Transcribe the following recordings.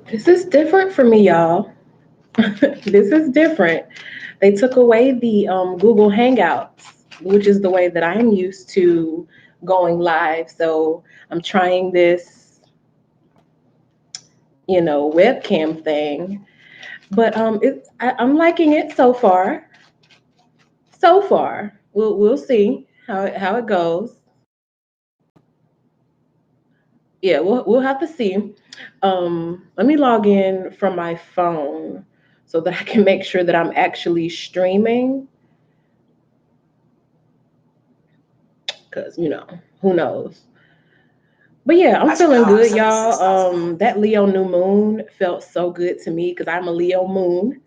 This is different for me, y'all. This is different. They took away the Google Hangouts, which is the way that I'm used to going live. So I'm trying this, webcam thing. But I'm liking it so far. So far, we'll see how it goes. Yeah, we'll have to see. Let me log in from my phone so that I can make sure that I'm actually streaming. Because who knows. But yeah, I'm feeling good, y'all. That Leo new moon felt so good to me because I'm a Leo moon,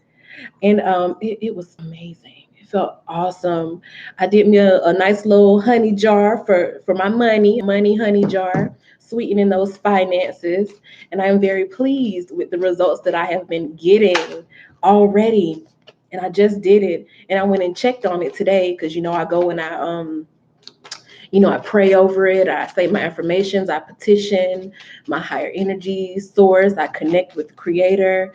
and it was amazing. It felt awesome. I did me a nice little honey jar for my money honey jar, sweetening those finances, and I am very pleased with the results that I have been getting already. And I just did it, and I went and checked on it today because I go and I pray over it. I say my affirmations. I petition my higher energy source. I connect with the creator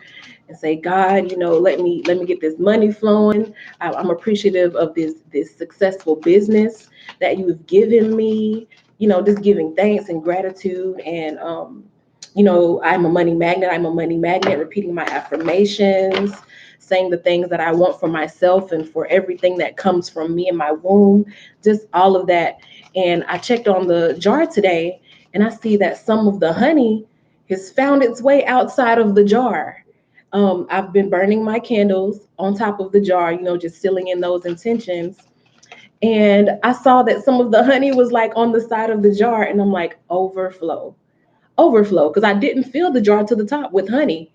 and say, God, let me get this money flowing. I'm appreciative of this successful business that you have given me. Just giving thanks and gratitude. And I'm a money magnet. I'm a money magnet. Repeating my affirmations, saying the things that I want for myself and for everything that comes from me in my womb. Just all of that. And I checked on the jar today, and I see that some of the honey has found its way outside of the jar. I've been burning my candles on top of the jar, just sealing in those intentions. And I saw that some of the honey was like on the side of the jar, and I'm like, overflow, because I didn't fill the jar to the top with honey,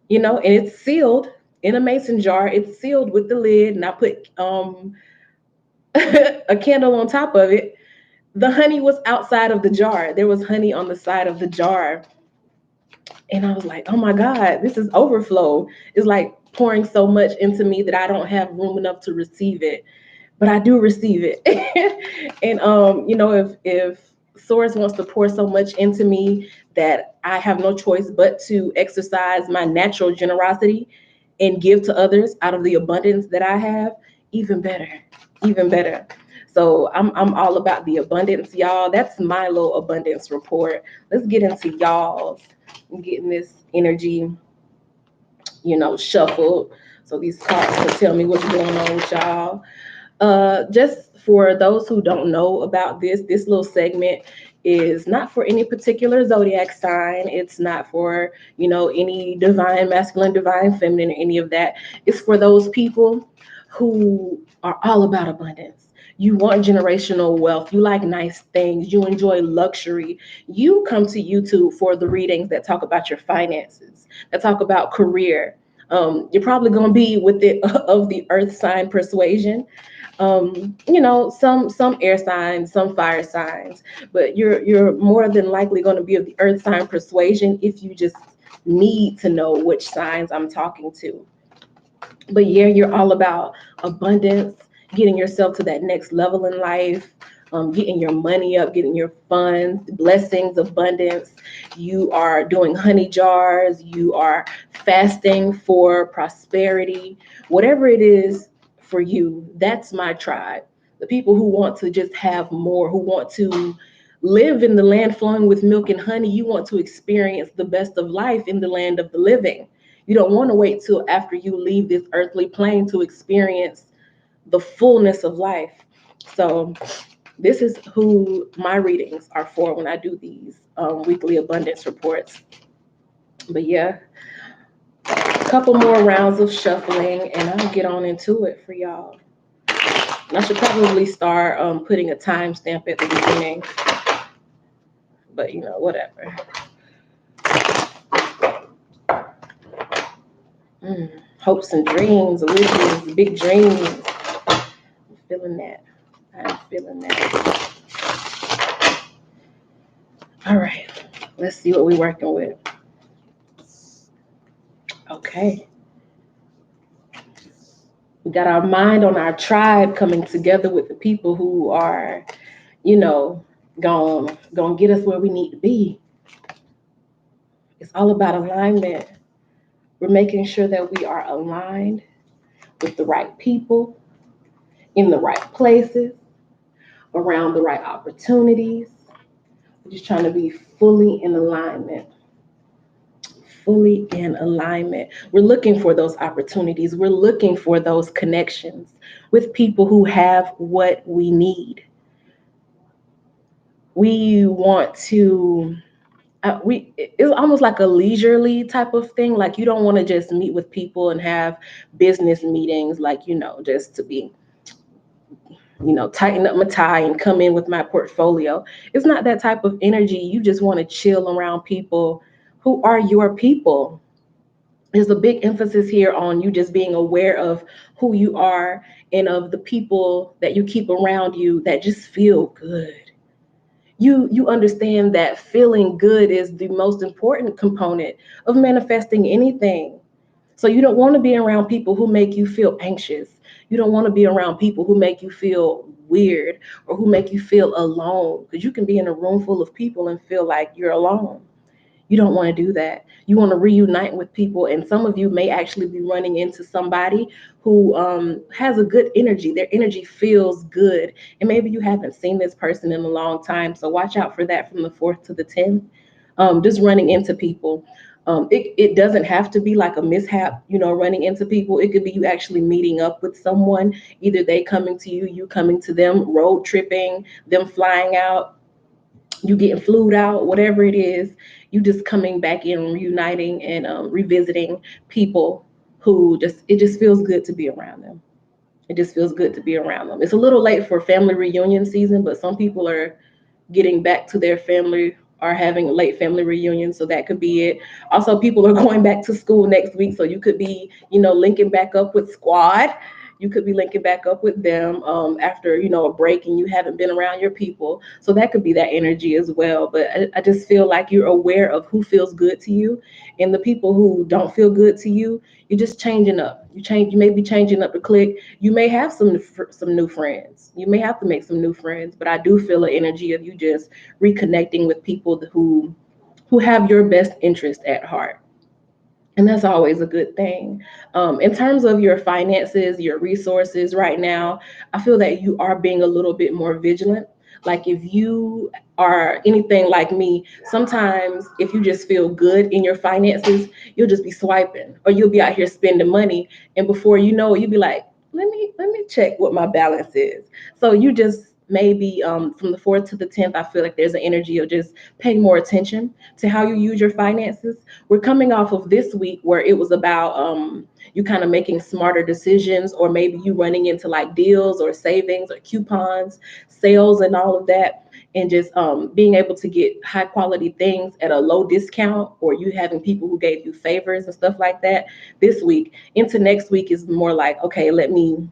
and it's sealed in a mason jar. It's sealed with the lid, and I put a candle on top of it. The honey was outside of the jar. There was honey on the side of the jar. And I was like, oh my God, this is overflow. It's like pouring so much into me that I don't have room enough to receive it. But I do receive it. And if Source wants to pour so much into me that I have no choice but to exercise my natural generosity and give to others out of the abundance that I have, even better. Even better. So I'm all about the abundance, y'all. That's my little abundance report. Let's get into y'all's. I'm getting this energy, shuffled. So these cards can tell me what's going on with y'all. Just for those who don't know about this little segment is not for any particular zodiac sign. It's not for, any divine masculine, divine feminine, or any of that. It's for those people who are all about abundance. You want generational wealth. You like nice things. You enjoy luxury. You come to YouTube for the readings that talk about your finances, that talk about career. You're probably going to be with the of the earth sign persuasion. Some air signs, some fire signs, but you're more than likely going to be of the earth sign persuasion if you just need to know which signs I'm talking to. But yeah, you're all about abundance, getting yourself to that next level in life, getting your money up, getting your funds, blessings, abundance. You are doing honey jars, you are fasting for prosperity, whatever it is for you, that's my tribe. The people who want to just have more, who want to live in the land flowing with milk and honey. You want to experience the best of life in the land of the living. You don't want to wait till after you leave this earthly plane to experience the fullness of life. So this is who my readings are for when I do these weekly abundance reports. But yeah, a couple more rounds of shuffling and I'll get on into it for y'all. And I should probably start putting a timestamp at the beginning, but whatever. Hopes and dreams, wishes, big dreams. I'm feeling that. I'm feeling that. All right, let's see what we're working with. Okay. We got our mind on our tribe coming together with the people who are, you know, going to get us where we need to be. It's all about alignment. We're making sure that we are aligned with the right people, in the right places, around the right opportunities. We're just trying to be fully in alignment. Fully in alignment. We're looking for those opportunities. We're looking for those connections with people who have what we need. We want to it's almost like a leisurely type of thing. Like you don't want to just meet with people and have business meetings, like, just to be, tighten up my tie and come in with my portfolio. It's not that type of energy. You just want to chill around people who are your people. There's a big emphasis here on you just being aware of who you are and of the people that you keep around you that just feel good. You understand that feeling good is the most important component of manifesting anything. So you don't want to be around people who make you feel anxious. You don't want to be around people who make you feel weird or who make you feel alone, because you can be in a room full of people and feel like you're alone. You don't want to do that. You want to reunite with people, and some of you may actually be running into somebody who has a good energy. Their energy feels good, and maybe you haven't seen this person in a long time. So watch out for that from the 4th to the 10th. Just running into people. It doesn't have to be like a mishap, running into people. It could be you actually meeting up with someone, either they coming to you, you coming to them, road tripping, them flying out, you getting flued out, whatever it is, you just coming back in, reuniting and revisiting people who it just feels good to be around them. It just feels good to be around them. It's a little late for family reunion season, but some people are getting back to their family or having a late family reunion, so that could be it. Also, people are going back to school next week, so you could be, linking back up with squad. You could be linking back up with them after, a break, and you haven't been around your people, so that could be that energy as well. But I just feel like you're aware of who feels good to you, and the people who don't feel good to you, you're just changing up. You may be changing up the clique. You may have some new friends. You may have to make some new friends, but I do feel an energy of you just reconnecting with people who have your best interest at heart. And that's always a good thing. In terms of your finances, your resources right now, I feel that you are being a little bit more vigilant. Like if you are anything like me, sometimes if you just feel good in your finances, you'll just be swiping or you'll be out here spending money. And before you know it, you'll be like, let me check what my balance is. So you just maybe from the 4th to the 10th, I feel like there's an energy of just paying more attention to how you use your finances. We're coming off of this week where it was about you kind of making smarter decisions, or maybe you running into like deals or savings or coupons, sales, and all of that, and just being able to get high quality things at a low discount, or you having people who gave you favors and stuff like that. This week into next week is more like, okay, let me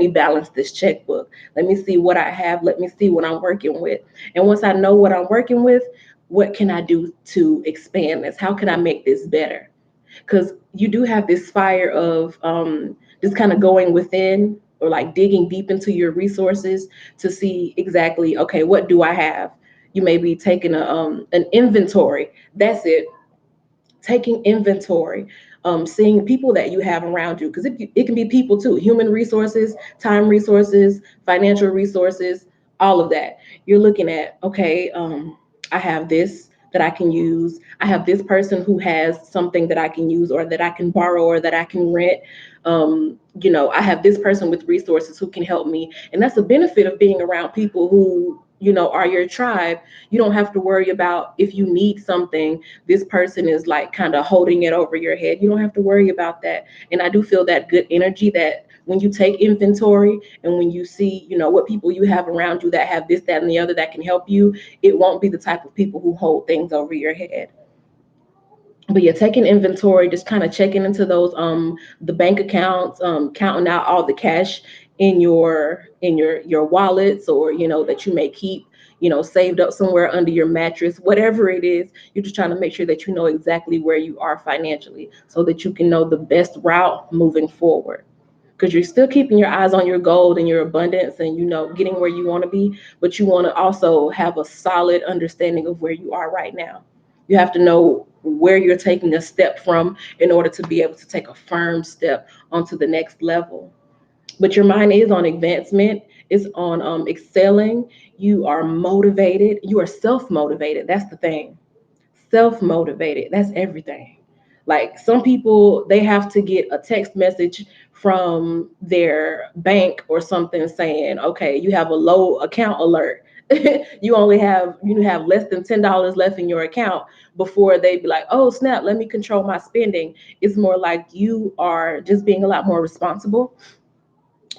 balance this checkbook. Let me see what I have. Let me see what I'm working with. And once I know what I'm working with, what can I do to expand this? How can I make this better? Because you do have this fire of just kind of going within, or like digging deep into your resources to see exactly, okay, what do I have? You may be taking an inventory. That's it. Taking inventory, seeing people that you have around you, because it can be people too, human resources, time resources, financial resources, all of that. You're looking at, okay, I have this that I can use. I have this person who has something that I can use or that I can borrow or that I can rent. I have this person with resources who can help me. And that's a benefit of being around people who, are your tribe. You don't have to worry about if you need something, this person is like kind of holding it over your head. You don't have to worry about that. And I do feel that good energy that when you take inventory and when you see, what people you have around you that have this, that, and the other that can help you, it won't be the type of people who hold things over your head. But yeah, taking inventory, just kind of checking into those the bank accounts, counting out all the cash in your wallets, or that you may keep saved up somewhere under your mattress, whatever it is. You're just trying to make sure that you know exactly where you are financially, so that you can know the best route moving forward, because you're still keeping your eyes on your gold and your abundance, and getting where you want to be, but you want to also have a solid understanding of where you are right now. You have to know where you're taking a step from in order to be able to take a firm step onto the next level. But your mind is on advancement, is on excelling. You are motivated. You are self motivated. That's the thing. Self motivated. That's everything. Like some people, they have to get a text message from their bank or something saying, okay, you have a low account alert. You have less than $10 left in your account before they be like, oh snap, let me control my spending. It's more like you are just being a lot more responsible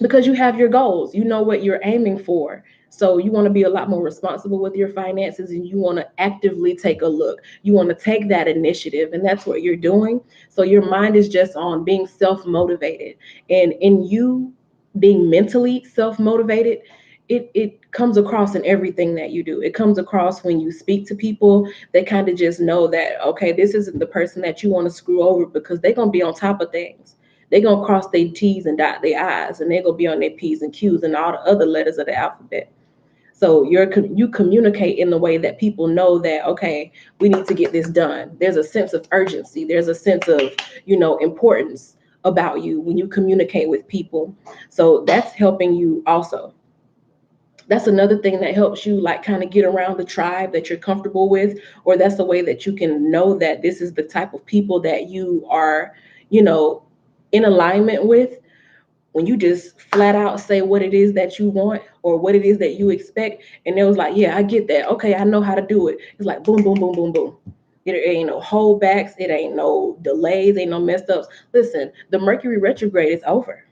because you have your goals, you know what you're aiming for. So you want to be a lot more responsible with your finances, and you want to actively take a look. You want to take that initiative, and that's what you're doing. So your mind is just on being self-motivated, and in you being mentally self-motivated, it comes across in everything that you do. It comes across when you speak to people. They kind of just know that, okay, this isn't the person that you want to screw over, because they're going to be on top of things. They're gonna cross their T's and dot their I's, and they're gonna be on their P's and Q's and all the other letters of the alphabet. So you communicate in the way that people know that, okay, we need to get this done. There's a sense of urgency. There's a sense of, importance about you when you communicate with people. So that's helping you also. That's another thing that helps you, like, kind of get around the tribe that you're comfortable with, or that's the way that you can know that this is the type of people that you are, you know in alignment with. When you just flat out say what it is that you want or what it is that you expect, and it was like, yeah, I get that, okay, I know how to do it. It's like boom, boom, boom, boom, boom. It ain't no holdbacks, it ain't no delays, ain't no messed ups. Listen, the Mercury retrograde is over.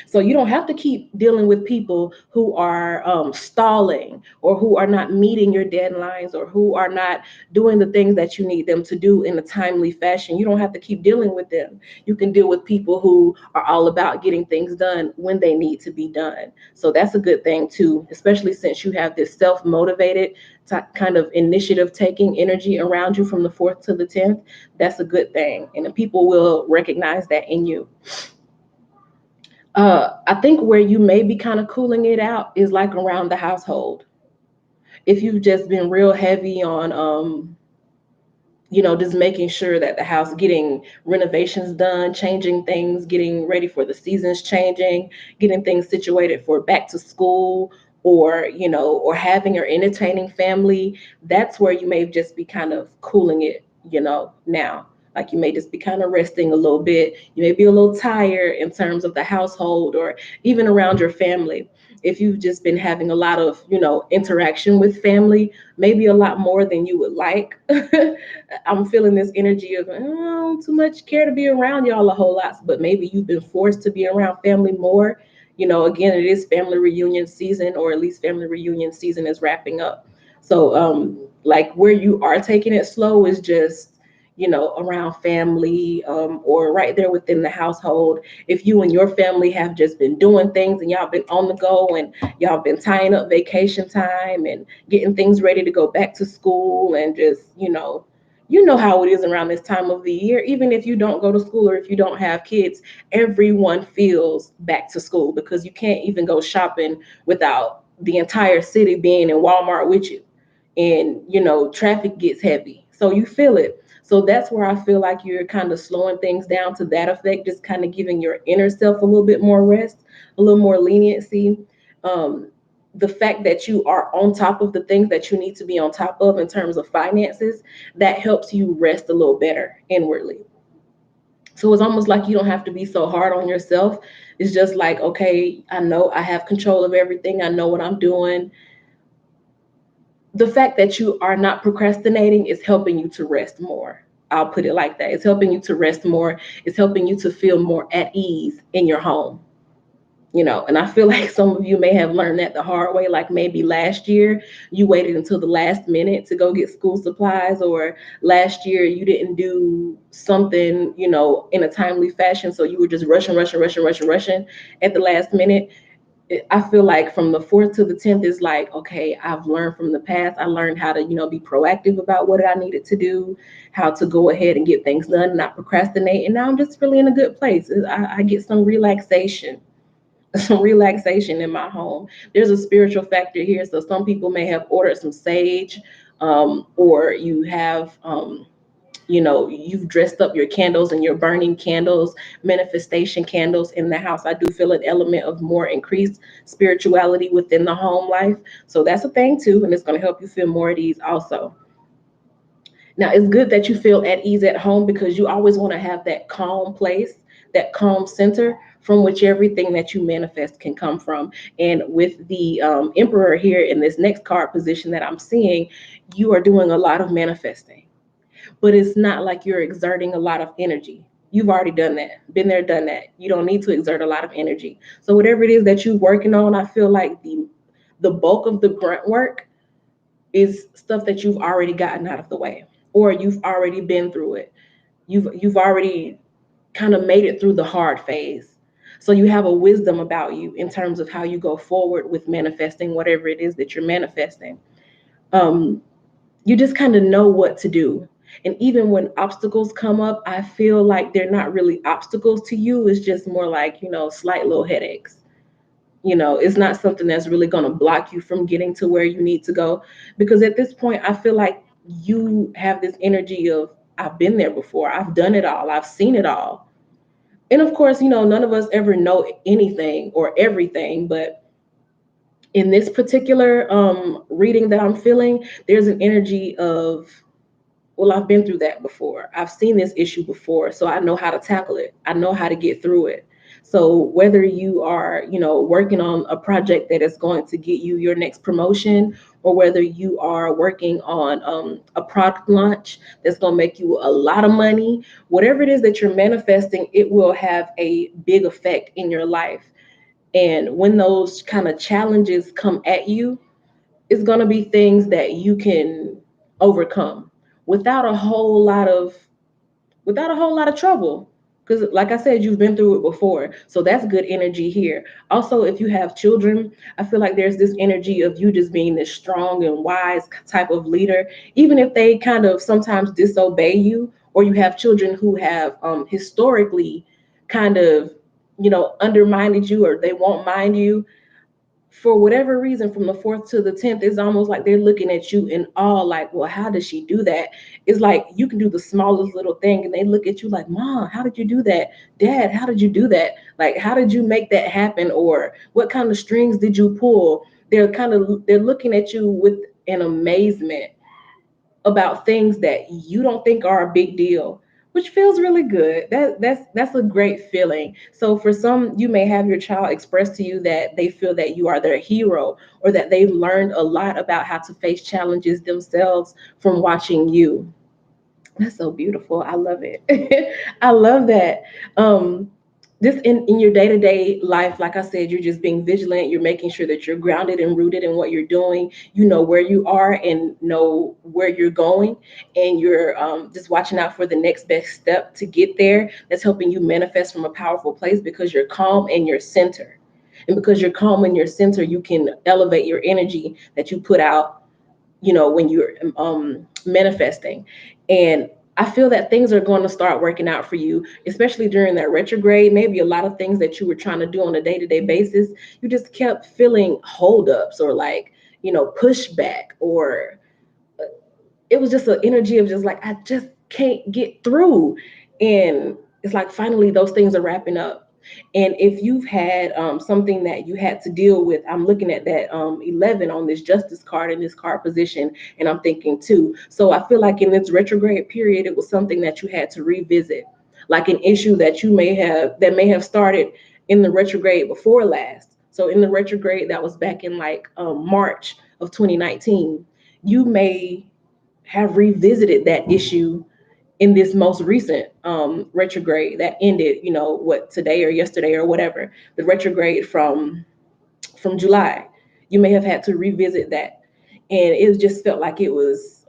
So you don't have to keep dealing with people who are stalling, or who are not meeting your deadlines, or who are not doing the things that you need them to do in a timely fashion. You don't have to keep dealing with them. You can deal with people who are all about getting things done when they need to be done. So that's a good thing too, especially since you have this self-motivated kind of initiative taking energy around you from the 4th to the 10th. That's a good thing, and the people will recognize that in you. I think where you may be kind of cooling it out is like around the household. If you've just been real heavy on, just making sure that the house, getting renovations done, changing things, getting ready for the seasons changing, getting things situated for back to school, or having or entertaining family, that's where you may just be kind of cooling it, now. Like you may just be kind of resting a little bit. You may be a little tired in terms of the household, or even around your family. If you've just been having a lot of, interaction with family, maybe a lot more than you would like. I'm feeling this energy of, oh, too much care to be around y'all a whole lot, but maybe you've been forced to be around family more. Again, it is family reunion season, or at least family reunion season is wrapping up. So, like where you are taking it slow is just, around family, or right there within the household. If you and your family have just been doing things, and y'all been on the go, and y'all been tying up vacation time and getting things ready to go back to school, and just, how it is around this time of the year. Even if you don't go to school, or if you don't have kids, everyone feels back to school, because you can't even go shopping without the entire city being in Walmart with you. And traffic gets heavy, so you feel it. So that's where I feel like you're kind of slowing things down to that effect, just kind of giving your inner self a little bit more rest, a little more leniency. um, the fact that you are on top of the things that you need to be on top of in terms of finances, that helps you rest a little better inwardly. So it's almost like you don't have to be so hard on yourself. It's just like, okay, I know I have control of everything, I know what I'm doing. The fact that you are not procrastinating is helping you to rest more. I'll put it like that. It's helping you to rest more. It's helping you to feel more at ease in your home. And I feel like some of you may have learned that the hard way. Like maybe last year you waited until the last minute to go get school supplies, or last year you didn't do something, in a timely fashion. So you were just rushing, rushing, rushing, rushing, rushing at the last minute. I feel like from the 4th to the 10th is like, okay, I've learned from the past. I learned how to, be proactive about what I needed to do, how to go ahead and get things done, not procrastinate. And now I'm just really in a good place. I get some relaxation, some relaxation in my home. There's a spiritual factor here. So some people may have ordered some sage, or you have you've dressed up your candles and you're burning candles, manifestation candles in the house. I do feel an element of more increased spirituality within the home life. So that's a thing too, and it's going to help you feel more at ease also. Now, it's good that you feel at ease at home because you always want to have that calm place, that calm center from which everything that you manifest can come from. And with the Emperor here in this next card position that I'm seeing, you are doing a lot of manifesting, but it's not like you're exerting a lot of energy. You've already done that, been there, done that. You don't need to exert a lot of energy. So whatever it is that you're working on, I feel like the bulk of the grunt work is stuff that you've already gotten out of the way, or you've already been through it. You've already kind of made it through the hard phase. So you have a wisdom about you in terms of how you go forward with manifesting whatever it is that you're manifesting. Um, you just kind of know what to do. And even when obstacles come up, I feel like they're not really obstacles to you. It's just more like, slight little headaches. It's not something that's really going to block you from getting to where you need to go. Because at this point, I feel like you have this energy of, I've been there before, I've done it all, I've seen it all. And of course, none of us ever know anything or everything, but in this particular reading that I'm feeling, there's an energy of, well, I've been through that before. I've seen this issue before, so I know how to tackle it. I know how to get through it. So whether you are, working on a project that is going to get you your next promotion, or whether you are working on a product launch that's going to make you a lot of money, whatever it is that you're manifesting, it will have a big effect in your life. And when those kind of challenges come at you, it's going to be things that you can overcome without a whole lot of trouble, because like I said, you've been through it before. So that's good energy here. Also, if you have children, I feel like there's this energy of you just being this strong and wise type of leader, even if they kind of sometimes disobey you, or you have children who have historically kind of undermined you, or they won't mind you for whatever reason. From the fourth to the 10th, it's almost like they're looking at you in awe, like, well, how does she do that? It's like you can do the smallest little thing and they look at you like, Mom, how did you do that? Dad, how did you do that? Like, how did you make that happen? Or what kind of strings did you pull? They're looking at you with an amazement about things that you don't think are a big deal, which feels really good. That's a great feeling. So for some, you may have your child express to you that they feel that you are their hero, or that they've learned a lot about how to face challenges themselves from watching you. That's so beautiful. I love it. I love that. This in your day-to-day life, like I said, you're just being vigilant. You're making sure that you're grounded and rooted in what you're doing. You know where you are and know where you're going, and you're just watching out for the next best step to get there. That's helping you manifest from a powerful place because you're calm and you're centered. And because you're calm and you're centered, you can elevate your energy that you put out, when you're manifesting. And I feel that things are going to start working out for you, especially during that retrograde. Maybe a lot of things that you were trying to do on a day-to-day basis, you just kept feeling holdups, or like, pushback, or it was just an energy of just like, I just can't get through. And it's like finally those things are wrapping up. And if you've had something that you had to deal with, I'm looking at that 11 on this justice card in this card position, and I'm thinking too. So I feel like in this retrograde period, it was something that you had to revisit, like an issue that may have started in the retrograde before last. So in the retrograde that was back in like March of 2019, you may have revisited that issue in this most recent retrograde that ended, what, today or yesterday or whatever, the retrograde from July. You may have had to revisit that, and it just felt like it was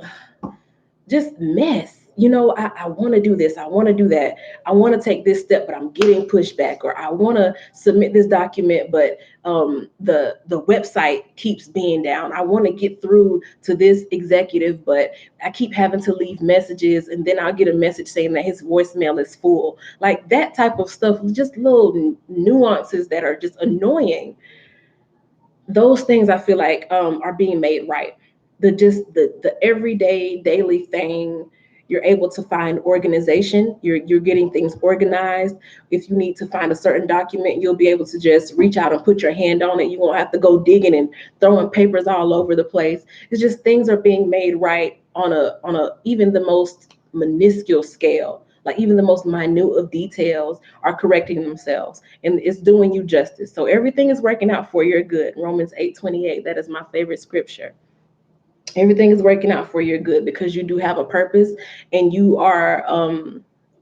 just mess. I want to do this, I want to do that, I want to take this step, but I'm getting pushback, or I want to submit this document, but the website keeps being down. I want to get through to this executive, but I keep having to leave messages, and then I'll get a message saying that his voicemail is full. Like that type of stuff, just little nuances that are just annoying. Those things I feel like are being made right. the everyday daily thing. You're able to find organization. You're getting things organized. If you need to find a certain document, you'll be able to just reach out and put your hand on it. You won't have to go digging and throwing papers all over the place. It's just things are being made right on a even the most minuscule scale. Like even the most minute of details are correcting themselves, and it's doing you justice. So everything is working out for your good. Romans 8:28. That is my favorite scripture. Everything is working out for your good because you do have a purpose, and you are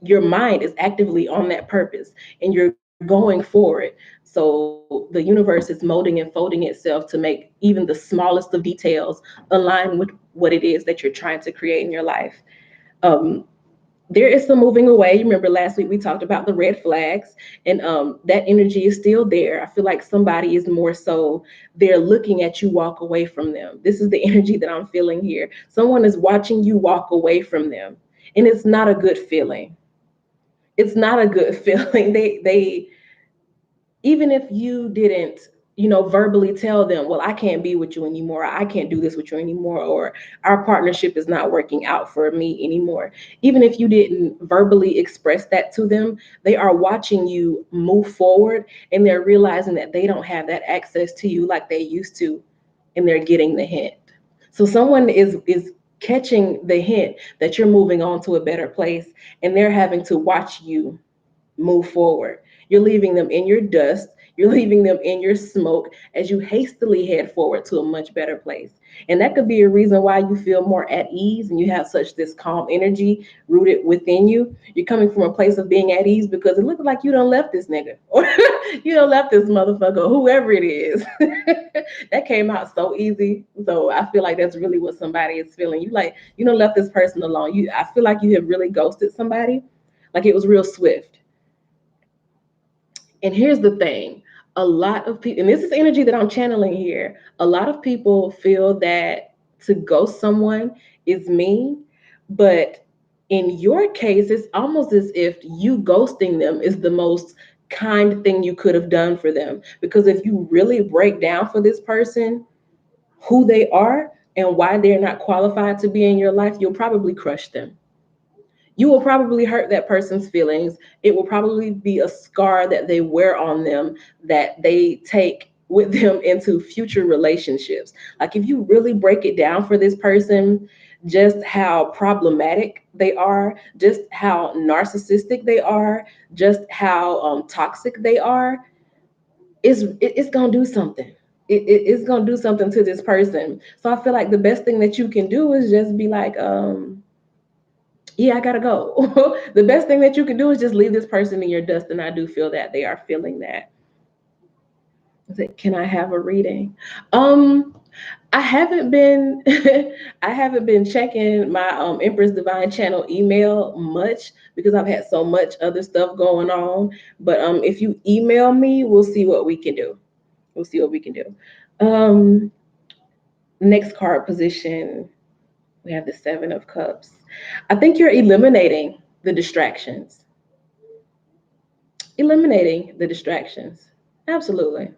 your mind is actively on that purpose, and you're going for it. So the universe is molding and folding itself to make even the smallest of details align with what it is that you're trying to create in your life. um, there is some moving away. Remember last week we talked about the red flags, and that energy is still there. I feel like somebody is more so they're looking at you walk away from them. This is the energy that I'm feeling here. Someone is watching you walk away from them, and it's not a good feeling. It's not a good feeling. They even if you didn't, verbally tell them, well, I can't be with you anymore, I can't do this with you anymore, or our partnership is not working out for me anymore. Even if you didn't verbally express that to them, they are watching you move forward, and they're realizing that they don't have that access to you like they used to, and they're getting the hint. So someone is catching the hint that you're moving on to a better place, and they're having to watch you move forward. You're leaving them in your dust. You're leaving them in your smoke as you hastily head forward to a much better place. And that could be a reason why you feel more at ease and you have such this calm energy rooted within you. You're coming from a place of being at ease because it looks like you don't left this nigga or you don't left this motherfucker, whoever it is. That came out so easy. So I feel like that's really what somebody is feeling. You like you don't left this person alone. I feel like you have really ghosted somebody. Like it was real swift. And here's the thing, a lot of people, and this is energy that I'm channeling here, a lot of people feel that to ghost someone is mean, but in your case, it's almost as if you ghosting them is the most kind thing you could have done for them. Because if you really break down for this person who they are and why they're not qualified to be in your life, you'll probably crush them. You will probably hurt that person's feelings. It will probably be a scar that they wear on them that they take with them into future relationships. Like if you really break it down for this person, just how problematic they are, just how narcissistic they are, just how toxic they are, it's gonna do something. It's gonna do something to this person. So I feel like the best thing that you can do is just be like, yeah, I gotta go. The best thing that you can do is just leave this person in your dust, and I do feel that they are feeling that. Can I have a reading? Um, I haven't been I haven't been checking my Empress Divine Channel email much because I've had so much other stuff going on. But if you email me, we'll see what we can do. We'll see what we can do. Um, Next card position, we have the Seven of Cups. I think you're eliminating the distractions. Eliminating the distractions. Absolutely.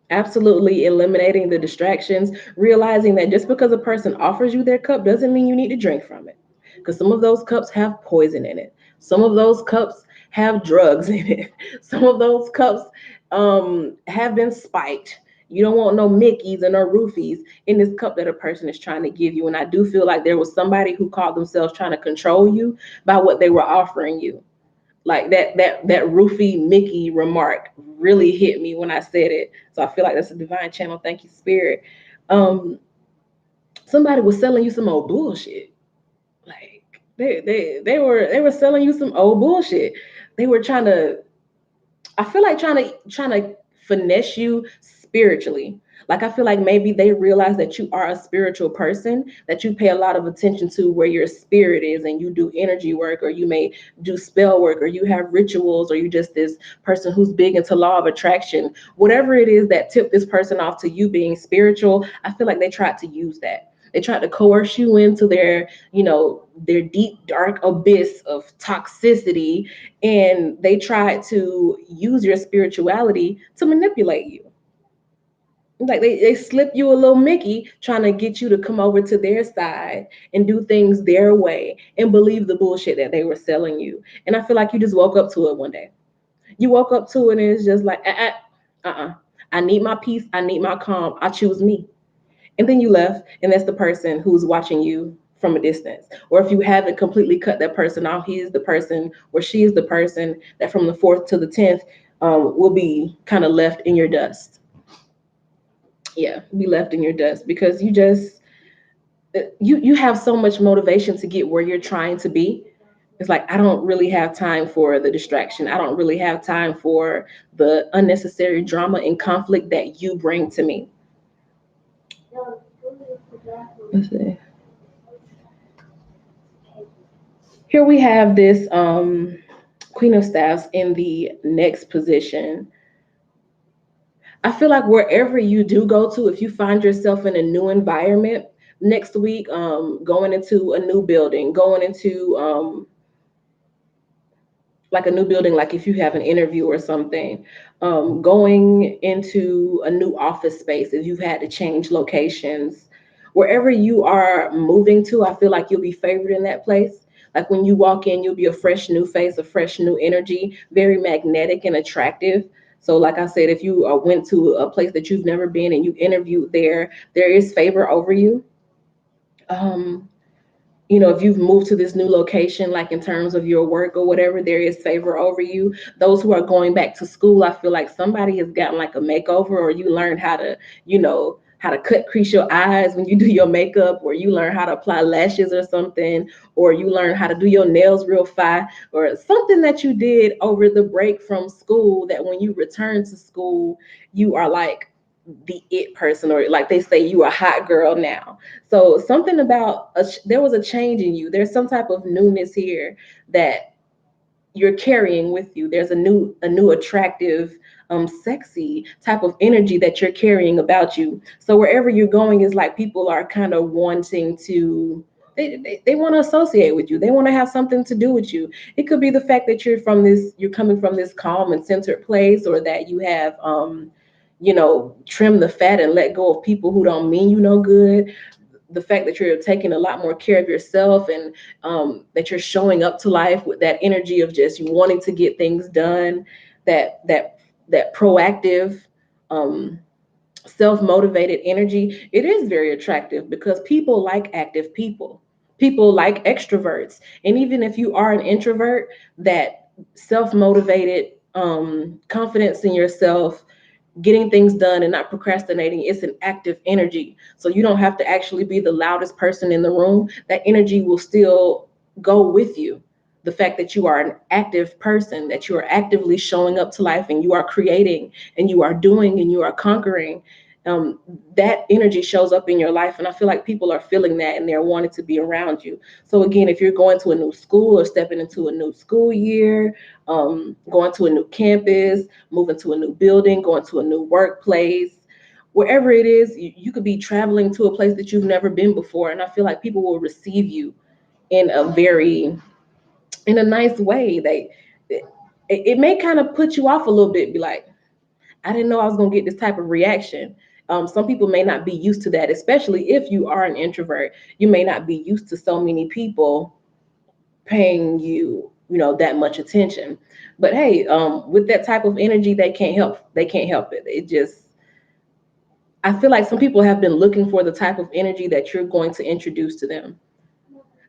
Absolutely eliminating the distractions, realizing that just because a person offers you their cup doesn't mean you need to drink from it. Because some of those cups have poison in it. Some of those cups have drugs in it. Some of those cups have been spiked. You don't want no Mickeys and no roofies in this cup that a person is trying to give you. And I do feel like there was somebody who called themselves trying to control you by what they were offering you. Like that roofie Mickey remark really hit me when I said it. So I feel like that's a divine channel. Thank you, spirit. Um, Somebody was selling you some old bullshit. Like they were selling you some old bullshit. They were trying to, I feel like trying to finesse you spiritually. Like I feel like maybe they realize that you are a spiritual person, that you pay a lot of attention to where your spirit is, and you do energy work, or you may do spell work, or you have rituals, or you just this person who's big into law of attraction. Whatever it is that tipped this person off to you being spiritual, I feel like they tried to use that. They tried to coerce you into their deep dark abyss of toxicity, and they tried to use your spirituality to manipulate you. Like they slip you a little Mickey trying to get you to come over to their side and do things their way and believe the bullshit that they were selling you. And I feel like you just woke up to it one day. You woke up to it and it's just like, I need my peace. I need my calm. I choose me. And then you left, and that's the person who's watching you from a distance. Or if you haven't completely cut that person off, he is the person or she is the person that from the 4th to the 10th will be kind of left in your dust. Yeah, be left in your dust because you have so much motivation to get where you're trying to be. It's like I don't really have time for the distraction. I don't really have time for the unnecessary drama and conflict that you bring to me. Let's see. Here we have this Queen of Staffs in the next position. I feel like wherever you do go to, if you find yourself in a new environment next week, going into a new building, going into like a new building, like if you have an interview or something, going into a new office space, if you've had to change locations, wherever you are moving to, I feel like you'll be favored in that place. Like when you walk in, you'll be a fresh new face, a fresh new energy, very magnetic and attractive. So, like I said, if you went to a place that you've never been and you interviewed there, there is favor over you. Um, if you've moved to this new location, like in terms of your work or whatever, there is favor over you. Those who are going back to school, I feel like somebody has gotten like a makeover, or you learned how to cut crease your eyes when you do your makeup, or you learn how to apply lashes or something, or you learn how to do your nails real fine, or something that you did over the break from school that when you return to school, you are like the it person, or like they say, you a hot girl now. So something about there was a change in you. There's some type of newness here that you're carrying with you. There's a new attractive, sexy type of energy that you're carrying about you. So wherever you're going is like people are kind of wanting to. They want to associate with you. They want to have something to do with you. It could be the fact that you're coming from this calm and centered place, or that you have trim the fat and let go of people who don't mean you no good. The fact that you're taking a lot more care of yourself, and that you're showing up to life with that energy of just wanting to get things done, that proactive, um, self-motivated energy, it is very attractive because people like active people. People like extroverts. And even if you are an introvert, that self-motivated, confidence in yourself, getting things done and not procrastinating, it's an active energy. So you don't have to actually be the loudest person in the room. That energy will still go with you. The fact that you are an active person, that you are actively showing up to life, and you are creating, and you are doing, and you are conquering, um, that energy shows up in your life. And I feel like people are feeling that and they're wanting to be around you. So again, if you're going to a new school or stepping into a new school year, going to a new campus, moving to a new building, going to a new workplace, wherever it is, you could be traveling to a place that you've never been before. And I feel like people will receive you in a nice way. It may kind of put you off a little bit, be like, I didn't know I was going to get this type of reaction. Some people may not be used to that, especially if you are an introvert. You may not be used to so many people paying that much attention. But hey, with that type of energy, they can't help it. It just, I feel like some people have been looking for the type of energy that you're going to introduce to them.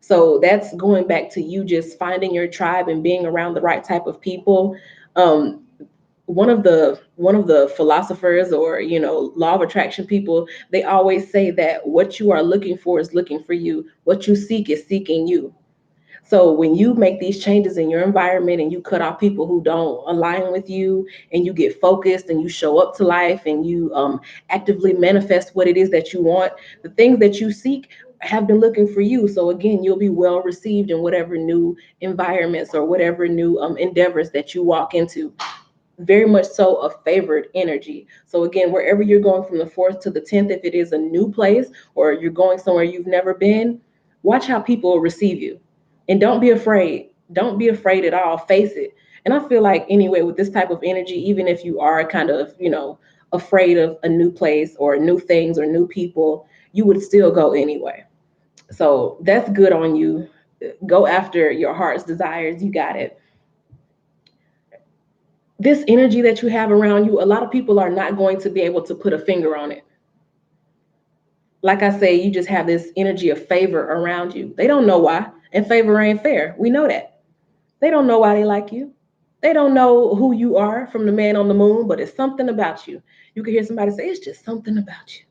So that's going back to you just finding your tribe and being around the right type of people. um, one of the philosophers, or law of attraction people, they always say that what you are looking for is looking for you, what you seek is seeking you. So when you make these changes in your environment and you cut off people who don't align with you, and you get focused and you show up to life, and you actively manifest what it is that you want, the things that you seek have been looking for you. So again, you'll be well received in whatever new environments or whatever new endeavors that you walk into. Very much so a favored energy. So again, wherever you're going from the 4th to the 10th, if it is a new place or you're going somewhere you've never been, watch how people receive you. And don't be afraid. Don't be afraid at all. Face it. And I feel like anyway, with this type of energy, even if you are kind of, afraid of a new place or new things or new people, you would still go anyway. So that's good on you. Go after your heart's desires. You got it. This energy that you have around you, a lot of people are not going to be able to put a finger on it. Like I say, you just have this energy of favor around you. They don't know why. And favor ain't fair. We know that. They don't know why they like you. They don't know who you are from the man on the moon, but it's something about you. You can hear somebody say, it's just something about you.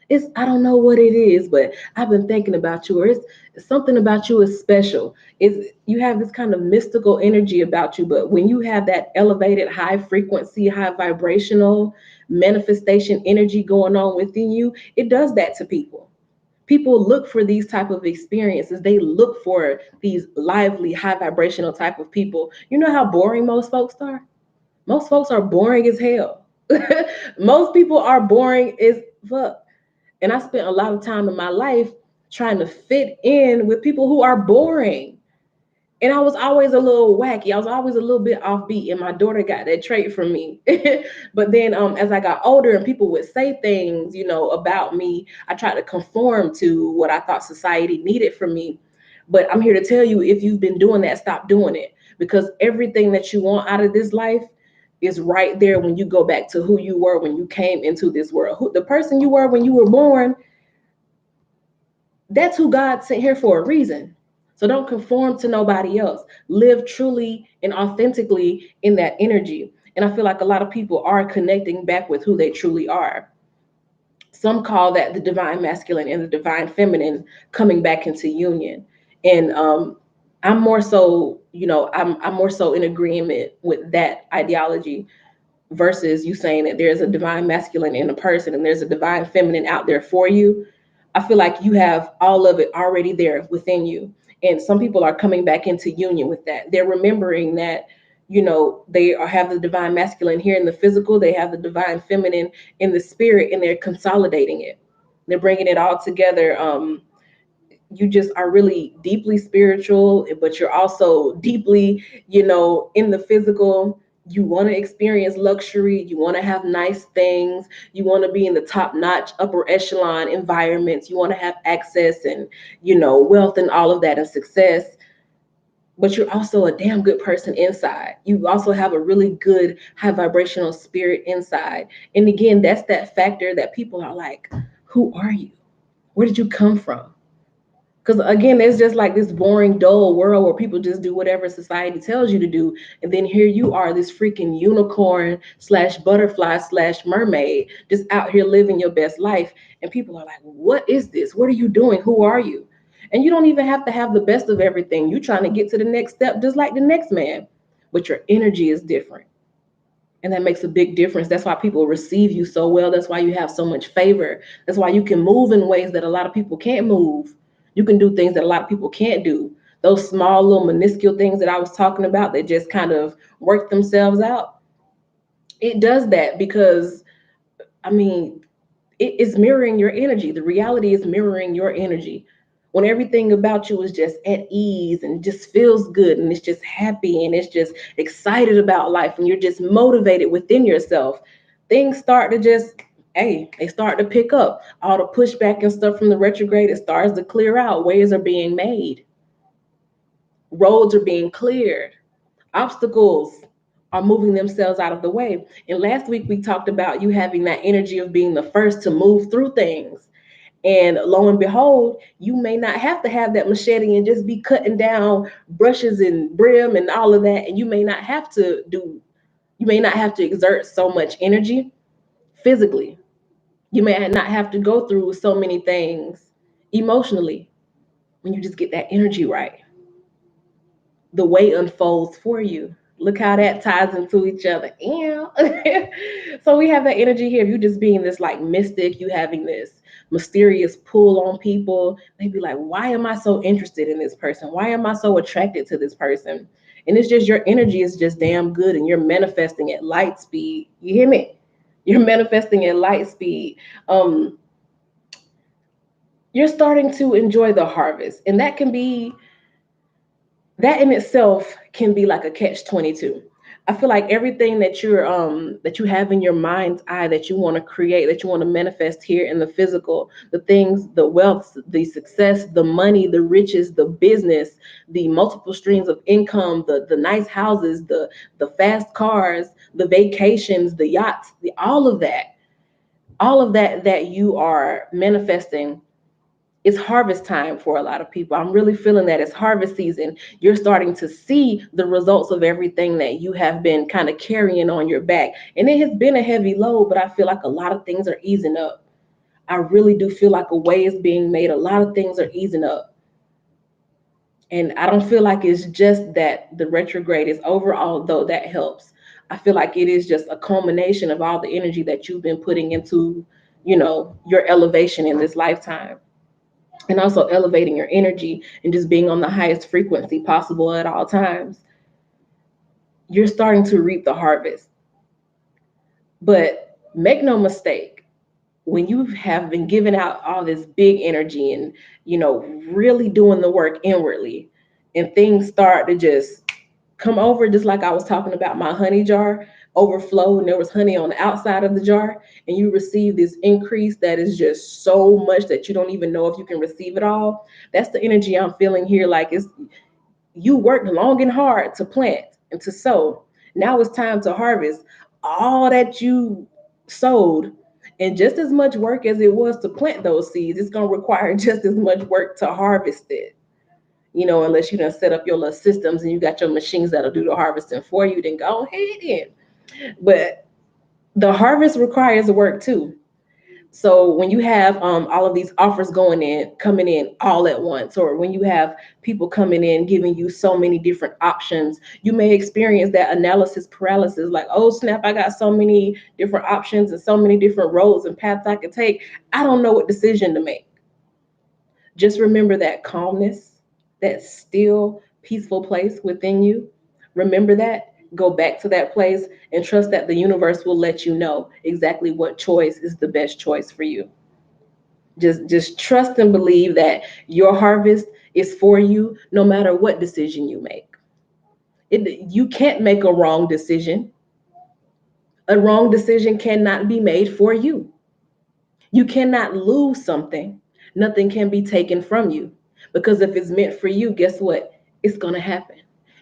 It's, I don't know what it is, but I've been thinking about you, or it's something about you is special. It's, you have this kind of mystical energy about you, but when you have that elevated, high frequency, high vibrational manifestation energy going on within you, it does that to people. People look for these type of experiences. They look for these lively, high vibrational type of people. You know how boring most folks are? Most folks are boring as hell. Most people are boring as fuck. And I spent a lot of time in my life trying to fit in with people who are boring. And I was always a little wacky. I was always a little bit offbeat, and my daughter got that trait from me. But then, as I got older, and people would say things, about me, I tried to conform to what I thought society needed from me. But I'm here to tell you, if you've been doing that, stop doing it, because everything that you want out of this life is right there when you go back to who you were when you came into this world. The person you were when you were born, that's who God sent here for a reason. So don't conform to nobody else. Live truly and authentically in that energy. And I feel like a lot of people are connecting back with who they truly are. Some call that the divine masculine and the divine feminine coming back into union. And I'm more so, I'm more so in agreement with that ideology versus you saying that there's a divine masculine in a person and there's a divine feminine out there for you. I feel like you have all of it already there within you. And some people are coming back into union with that. They're remembering that, they have the divine masculine here in the physical, they have the divine feminine in the spirit, and they're consolidating it. They're bringing it all together. You just are really deeply spiritual, but you're also deeply, in the physical. You want to experience luxury, you want to have nice things, you want to be in the top notch upper echelon environments, you want to have access and, wealth and all of that and success. But you're also a damn good person inside. You also have a really good high vibrational spirit inside. And again, that's that factor that people are like, who are you? Where did you come from? Because again, it's just like this boring, dull world where people just do whatever society tells you to do. And then here you are, this freaking unicorn slash butterfly slash mermaid, just out here living your best life. And people are like, what is this? What are you doing? Who are you? And you don't even have to have the best of everything. You're trying to get to the next step, just like the next man. But your energy is different. And that makes a big difference. That's why people receive you so well. That's why you have so much favor. That's why you can move in ways that a lot of people can't move. You can do things that a lot of people can't do. Those small little minuscule things that I was talking about that just kind of work themselves out. It does that because, I mean, it is mirroring your energy. The reality is mirroring your energy. When everything about you is just at ease and just feels good and it's just happy and it's just excited about life and you're just motivated within yourself, things start to just, hey, they start to pick up. All the pushback and stuff from the retrograde, it starts to clear out. Ways are being made, roads are being cleared, obstacles are moving themselves out of the way. And last week we talked about you having that energy of being the first to move through things. And lo and behold, you may not have to have that machete and just be cutting down brushes and brim and all of that. And you may not have to exert so much energy physically. You may not have to go through so many things emotionally when you just get that energy right. The way unfolds for you. Look how that ties into each other. Yeah. So we have that energy here. You just being this like mystic, you having this mysterious pull on people. They be like, why am I so interested in this person? Why am I so attracted to this person? And it's just your energy is just damn good and you're manifesting at light speed. You hear me? You're manifesting at light speed. Um, you're starting to enjoy the harvest. And that in itself can be like a catch 22. I feel like everything that you have in your mind's eye that you want to create, that you want to manifest here in the physical, the things, the wealth, the success, the money, the riches, the business, the multiple streams of income, the nice houses, the fast cars, the vacations, the yachts, all of that that you are manifesting, it's harvest time for a lot of people. I'm really feeling that it's harvest season. You're starting to see the results of everything that you have been kind of carrying on your back. And it has been a heavy load, but I feel like a lot of things are easing up. I really do feel like a way is being made. A lot of things are easing up. And I don't feel like it's just that the retrograde is over, although that helps. I feel like it is just a culmination of all the energy that you've been putting into, your elevation in this lifetime, and also elevating your energy and just being on the highest frequency possible at all times. You're starting to reap the harvest. But make no mistake, when you have been giving out all this big energy and, really doing the work inwardly, and things start to just come over, just like I was talking about my honey jar overflow, and there was honey on the outside of the jar, and you receive this increase that is just so much that you don't even know if you can receive it all. That's the energy I'm feeling here. Like, it's, you worked long and hard to plant and to sow. Now it's time to harvest all that you sowed. And just as much work as it was to plant those seeds, it's going to require just as much work to harvest it. Unless you done set up your little systems and you got your machines that'll do the harvesting for you, then go ahead in. But the harvest requires work too. So when you have all of these offers coming in all at once, or when you have people coming in giving you so many different options, you may experience that analysis paralysis. Like, oh snap, I got so many different options and so many different roads and paths I could take. I don't know what decision to make. Just remember that calmness, that still, peaceful place within you. Remember that. Go back to that place and trust that the universe will let you know exactly what choice is the best choice for you. Just trust and believe that your harvest is for you no matter what decision you make. You can't make a wrong decision. A wrong decision cannot be made for you. You cannot lose something. Nothing can be taken from you. Because if it's meant for you, guess what? It's going to happen.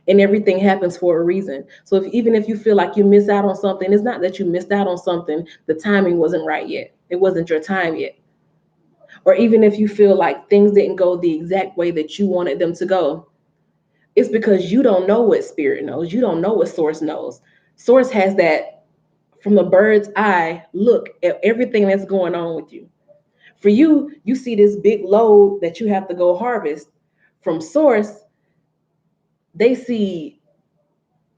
And everything happens for a reason. So even if you feel like you miss out on something, it's not that you missed out on something. The timing wasn't right yet. It wasn't your time yet. Or even if you feel like things didn't go the exact way that you wanted them to go, it's because you don't know what spirit knows. You don't know what source knows. Source has that from the bird's eye look at everything that's going on with you. For you, you see this big load that you have to go harvest. From source, they see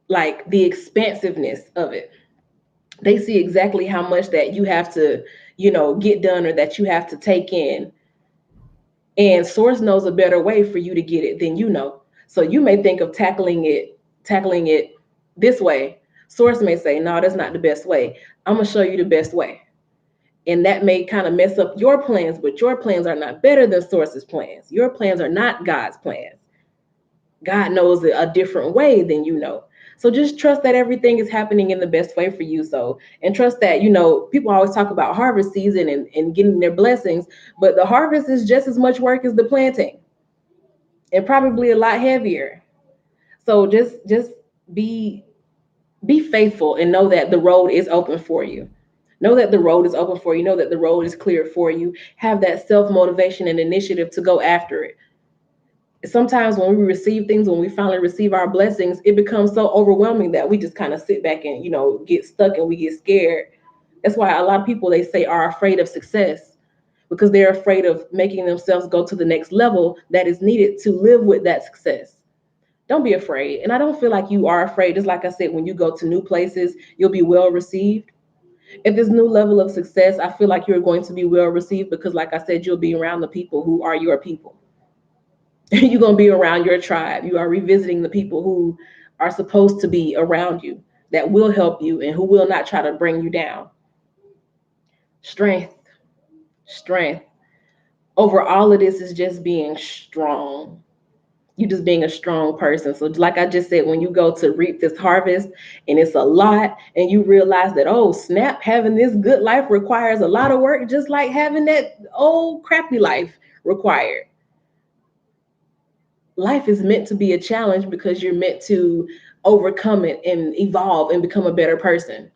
like the expansiveness of it. They see exactly how much that you have to, get done, or that you have to take in. And source knows a better way for you to get it than you know. So you may think of tackling it this way. Source may say, no, that's not the best way. I'm gonna show you the best way. And that may kind of mess up your plans, but your plans are not better than source's plans. Your plans are not God's plans. God knows a different way than you know. So just trust that everything is happening in the best way for you. So, and trust that, people always talk about harvest season and getting their blessings, but the harvest is just as much work as the planting, and probably a lot heavier. So just be be faithful and know that the road is open for you. Know that the road is open for you. Know that the road is cleared for you. Have that self motivation and initiative to go after it. Sometimes when we receive things, when we finally receive our blessings, it becomes so overwhelming that we just kind of sit back and, get stuck and we get scared. That's why a lot of people, they say, are afraid of success, because they're afraid of making themselves go to the next level that is needed to live with that success. Don't be afraid. And I don't feel like you are afraid. Just like I said, when you go to new places, you'll be well received. At this new level of success, I feel like you're going to be well received because, like I said, you'll be around the people who are your people. You're going to be around your tribe. You are revisiting the people who are supposed to be around you, that will help you and who will not try to bring you down. Strength, strength. Over all of this is just being strong. You just being a strong person. So like I just said, when you go to reap this harvest and it's a lot and you realize that, oh snap, having this good life requires a lot of work, just like having that old crappy life required. Life is meant to be a challenge because you're meant to overcome it and evolve and become a better person.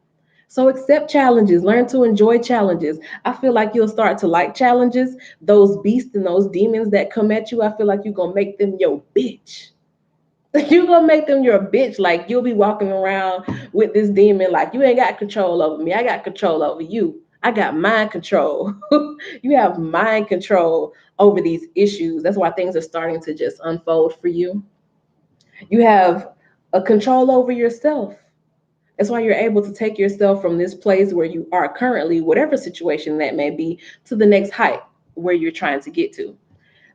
So accept challenges, learn to enjoy challenges. I feel like you'll start to like challenges. Those beasts and those demons that come at you, I feel like you're gonna make them your bitch. You gonna make them your bitch. Like you'll be walking around with this demon, like you ain't got control over me. I got control over you. I got mind control. You have mind control over these issues. That's why things are starting to just unfold for you. You have a control over yourself. That's why you're able to take yourself from this place where you are currently, whatever situation that may be, to the next height where you're trying to get to.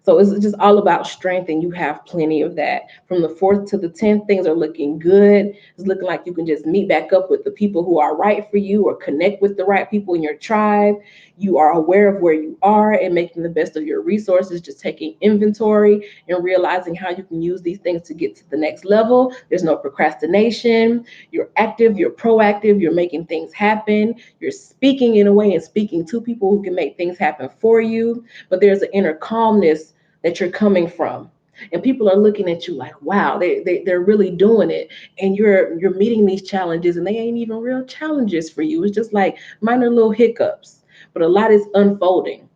So it's just all about strength, and you have plenty of that. From the 4th to the 10th, things are looking good. It's looking like you can just meet back up with the people who are right for you or connect with the right people in your tribe. You are aware of where you are and making the best of your resources, just taking inventory and realizing how you can use these things to get to the next level. There's no procrastination. You're active, you're proactive, you're making things happen. You're speaking in a way and speaking to people who can make things happen for you. But there's an inner calmness that you're coming from, and people are looking at you like, wow, they're really doing it, and you're meeting these challenges and they ain't even real challenges for you. It's just like minor little hiccups, but a lot is unfolding.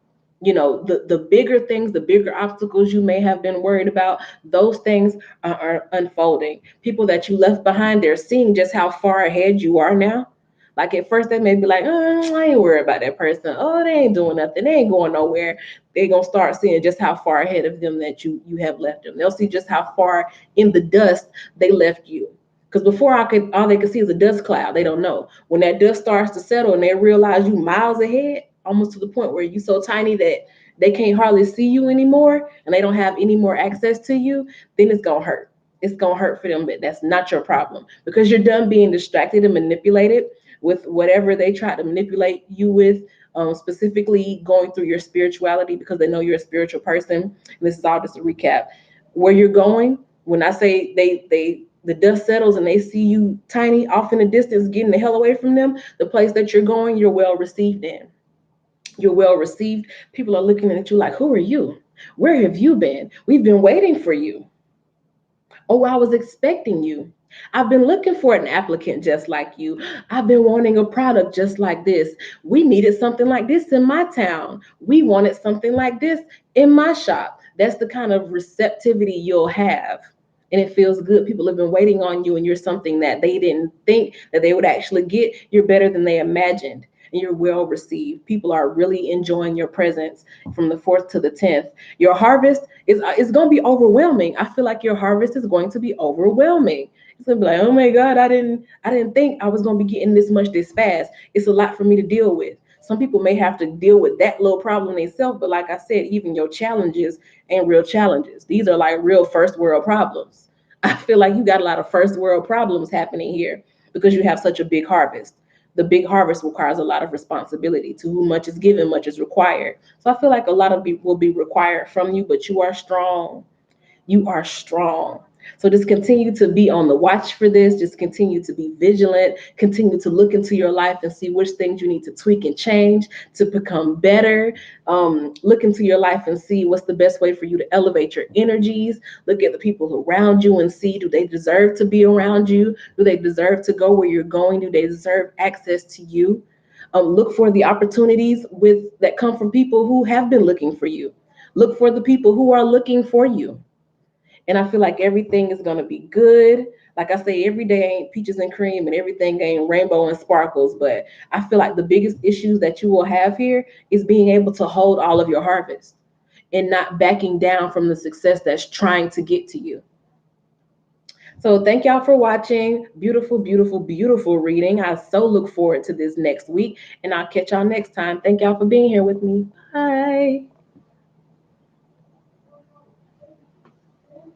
The bigger things, the bigger obstacles you may have been worried about, those things are unfolding. People that you left behind, they're seeing just how far ahead you are now. Like at first they may be like, I ain't worried about that person. Oh, they ain't doing nothing. They ain't going nowhere. They're gonna start seeing just how far ahead of them that you have left them. They'll see just how far in the dust they left you. Because before all they could see is a dust cloud. They don't know. When that dust starts to settle and they realize you miles ahead, almost to the point where you're so tiny that they can't hardly see you anymore and they don't have any more access to you, then it's gonna hurt. It's gonna hurt for them, but that's not your problem because you're done being distracted and manipulated with whatever they try to manipulate you with, specifically going through your spirituality because they know you're a spiritual person. And this is all just a recap. Where you're going, when I say the dust settles and they see you tiny off in the distance, getting the hell away from them, the place that you're going, you're well received in. You're well received. People are looking at you like, who are you? Where have you been? We've been waiting for you. Oh, I was expecting you. I've been looking for an applicant just like you. I've been wanting a product just like this. We needed something like this in my town. We wanted something like this in my shop. That's the kind of receptivity you'll have. And it feels good. People have been waiting on you, and you're something that they didn't think that they would actually get. You're better than they imagined, and you're well received. People are really enjoying your presence from the 4th to the 10th. Your harvest is going to be overwhelming. I feel like your harvest is going to be overwhelming. It's gonna be like, oh my God, I didn't think I was gonna be getting this much this fast. It's a lot for me to deal with. Some people may have to deal with that little problem themselves, but like I said, even your challenges ain't real challenges. These are like real first world problems. I feel like you got a lot of first world problems happening here because you have such a big harvest. The big harvest requires a lot of responsibility. To whom much is given, much is required. So I feel like a lot of people will be required from you, but you are strong. You are strong. So just continue to be on the watch for this. Just continue to be vigilant. Continue to look into your life and see which things you need to tweak and change to become better. Look into your life and see what's the best way for you to elevate your energies. Look at the people around you and see, do they deserve to be around you? Do they deserve to go where you're going? Do they deserve access to you? Look for the opportunities that come from people who have been looking for you. Look for the people who are looking for you, and I feel like everything is gonna be good. Like I say, every day ain't peaches and cream and everything ain't rainbow and sparkles, but I feel like the biggest issues that you will have here is being able to hold all of your harvest and not backing down from the success that's trying to get to you. So thank y'all for watching. Beautiful, beautiful, beautiful reading. I so look forward to this next week, and I'll catch y'all next time. Thank y'all for being here with me. Bye.